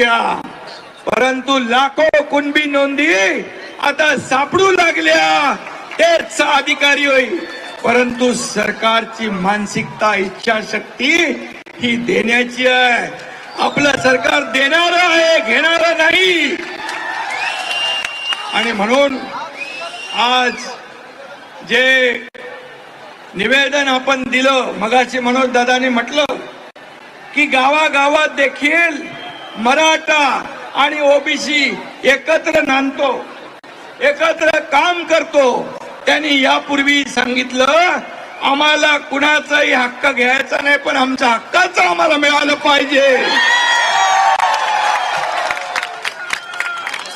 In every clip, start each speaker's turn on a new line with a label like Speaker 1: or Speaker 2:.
Speaker 1: होत्या, परंतु लाखो कुणबी नोंदी आता सापडू लागल्या. तेच अधिकारी होईल, परंतु सरकारची मानसिकता, इच्छाशक्ती ही देण्याची आहे. आपलं सरकार देणार आहे, घेणार नाही. आणि म्हणून आज जे निवेदन आपण दिलं, मगाशी मनोज दादांनी म्हटलं की गावागावात देखील मराठा आणि ओबीसी एकत्र नांदतो, एकत्र काम करतो. त्यांनी यापूर्वी सांगितलं आम्हाला कुणाचाही हक्क घ्यायचा नाही, पण आमच्या हक्काचं आम्हाला मिळालं पाहिजे.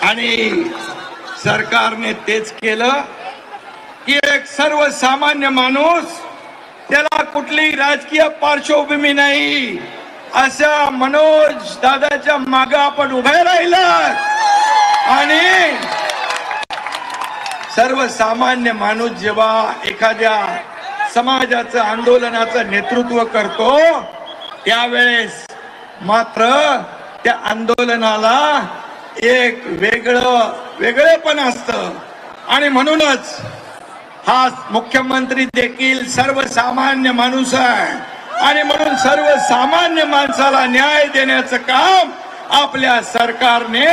Speaker 1: आणि सरकारने तेच केलं की एक सर्वसामान्य माणूस, त्याला कुठली राजकीय पार्श्वभूमी नाही, अशा मनोज दादाच्या मागे आपण उभे राहिला. आणि सर्वसामान्य माणूस जेव्हा एखाद्या समाजाचं आंदोलनाचं नेतृत्व करतो, त्यावेळेस मात्र त्या आंदोलनाला एक वेगळेपण असतं. आणि म्हणूनच हा मुख्यमंत्री देखील सर्वसामान्य माणूस आहे. आणि म्हणून सर्वसामान्य माणसाला न्याय देण्याचं काम आपल्या सरकारने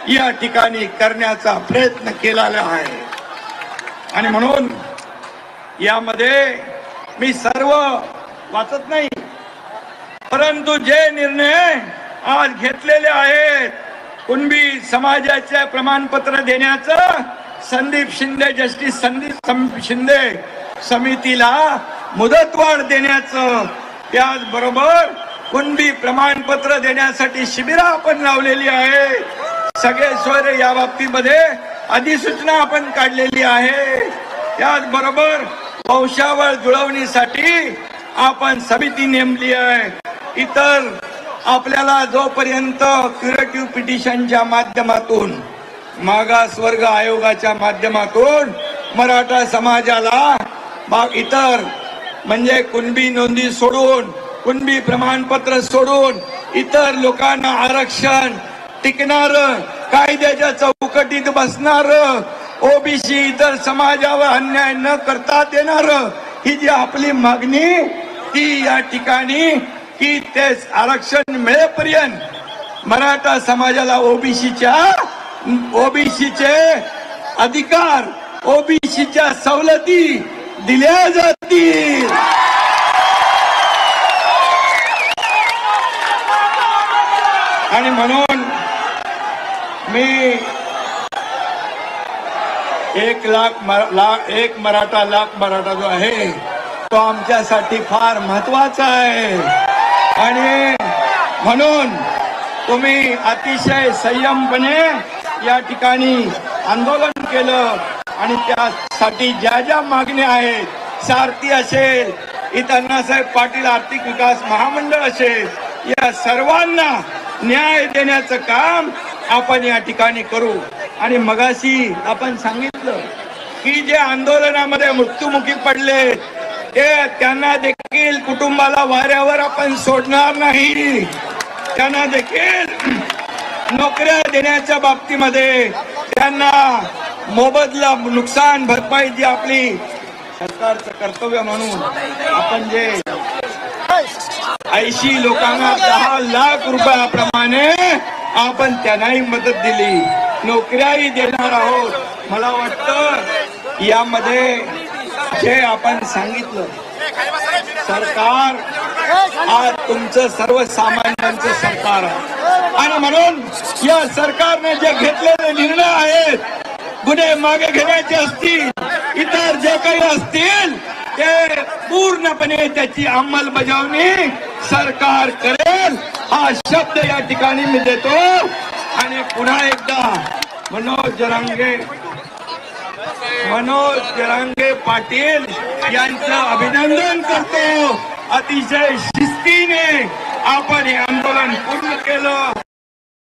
Speaker 1: या ठिकाणी करण्याचा प्रयत्न केलेला आहे. आणि म्हणून यामध्ये मी सर्व वाचत नाही, परंतु जे निर्णय आज घेतलेले आहेत, कुणबी समाजाचे प्रमाणपत्र देण्याचं, संदीप शिंदे, जस्टिस संदीप शिंदे समितीला मुदतवाढ देण्याचं, त्याचबरोबर कुणबी प्रमाणपत्र देण्यासाठी शिबिरं आपण लावलेली आहे. सगळे सोयरे या बाबतीमध्ये अधिसूचना आपण काढलेली आहे. त्याचबरोबर वंशावळ जुळवणीसाठी आपण समिती नेमली आहे. इतर आपल्याला जोपर्यंत क्युरेटिव्ह पिटिशनच्या माध्यमातून, मागासवर्ग आयोगाच्या माध्यमातून मराठा समाजाला इतर म्हणजे कुणबी नोंदी सोडून, कुणबी प्रमाणपत्र सोडून इतर लोकांना आरक्षण टिकणार, कायद्याच्या चौकटीत बसणार, ओबीसी इतर समाजावर अन्याय न करता देणार, ही जी आपली मागणी, ती या ठिकाणी की ते आरक्षण मिळेपर्यंत मराठा समाजाला ओबीसीचे अधिकार, ओबीसीच्या सवलती दिल्या जातील. आणि म्हणून मी 1 मराठा लाख मराठा जो आहे तो आमच्यासाठी फार महत्वाचा आहे. आणि म्हणून तुम्ही अतिशय संयमपणे या ठिकाणी आंदोलन केलं. आणि त्यासाठी ज्या ज्या मागण्या आहेत, सारथी असेल, इथं अण्णासाहेब पाटील आर्थिक विकास महामंडळ असेल, या सर्वांना न्याय देण्याचं काम आपण या ठिकाणी करू. आणि मगाशी आपण सांगितलं की जे आंदोलनामध्ये मृत्युमुखी पडले त्यांना देखील कुटुंबाला वाऱ्यावर आपण सोडणार नाही. त्यांना देखील नोकऱ्या देण्याच्या बाबतीमध्ये त्यांना मोबदला, नुकसान भरपाई जी आपली सरकारचं कर्तव्य म्हणून आपण जे 80 लोकांना 10 लाख रुपयाप्रमाणे आपण त्यांनाही मदत दिली, नोकऱ्याही देणार आहोत. मला वाटतं यामध्ये जे आपण सांगितलं, सरकार आज तुमचं सर्वसामान्यांचं सरकार आहे. आणि म्हणून या सरकारने जे घेतलेले निर्णय आहेत, गुन्हे मागे घेण्याचे असतील, इतर जे काही असतील, ते पूर्णपणे त्याची अंमलबजावणी सरकार करेल, हा शब्द या ठिकाणी मी देतो. आणि पुन्हा एकदा मनोज जरांगे पाटील यांचं अभिनंदन करतो. अतिशय शिस्तीने आपण हे आंदोलन पूर्ण केलं.